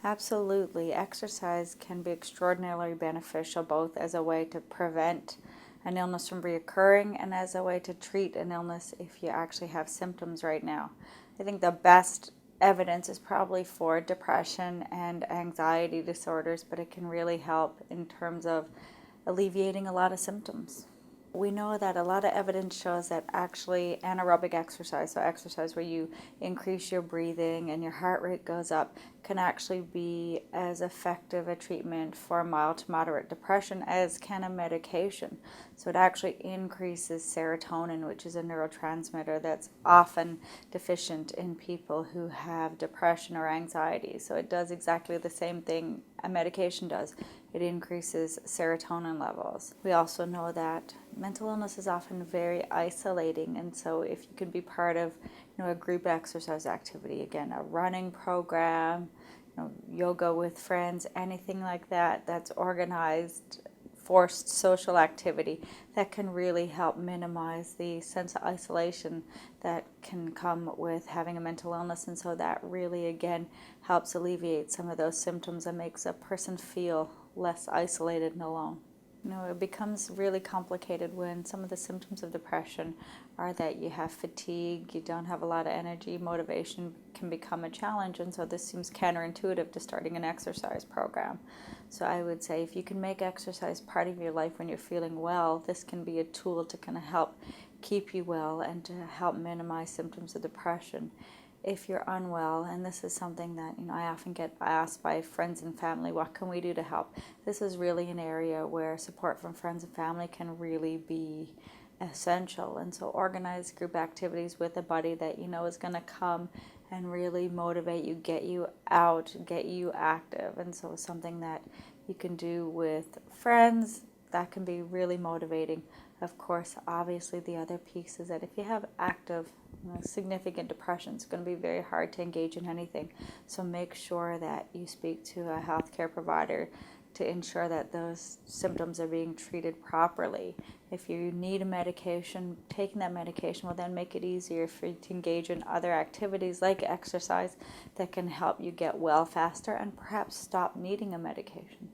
Absolutely. Exercise can be extraordinarily beneficial both as a way to prevent an illness from reoccurring and as a way to treat an illness if you actually have symptoms right now. I think the best evidence is probably for depression and anxiety disorders, but it can really help in terms of alleviating a lot of symptoms. We know that a lot of evidence shows that actually anaerobic exercise, so exercise where you increase your breathing and your heart rate goes up, can actually be as effective a treatment for mild to moderate depression as can a medication. So it actually increases serotonin, which is a neurotransmitter that's often deficient in people who have depression or anxiety. So it does exactly the same thing a medication does. It increases serotonin levels. We also know that mental illness is often very isolating, and so if you could be part of a group exercise activity, again, a running program, yoga with friends, anything like that that's organized, forced social activity, that can really help minimize the sense of isolation that can come with having a mental illness. And so that really, again, helps alleviate some of those symptoms and makes a person feel less isolated and alone. It becomes really complicated when some of the symptoms of depression are that you have fatigue, you don't have a lot of energy, motivation can become a challenge, and so this seems counterintuitive to starting an exercise program. So I would say if you can make exercise part of your life when you're feeling well, this can be a tool to kind of help keep you well and to help minimize symptoms of depression. If you're unwell, and this is something that I often get asked by friends and family, what can we do to help? This is really an area where support from friends and family can really be essential. And so organize group activities with a buddy that is going to come and really motivate you, get you out, get you active. And so something that you can do with friends, that can be really motivating. Of course, obviously the other piece is that if you have active significant depression, it's going to be very hard to engage in anything. So make sure that you speak to a healthcare provider to ensure that those symptoms are being treated properly. If you need a medication, taking that medication will then make it easier for you to engage in other activities like exercise that can help you get well faster and perhaps stop needing a medication.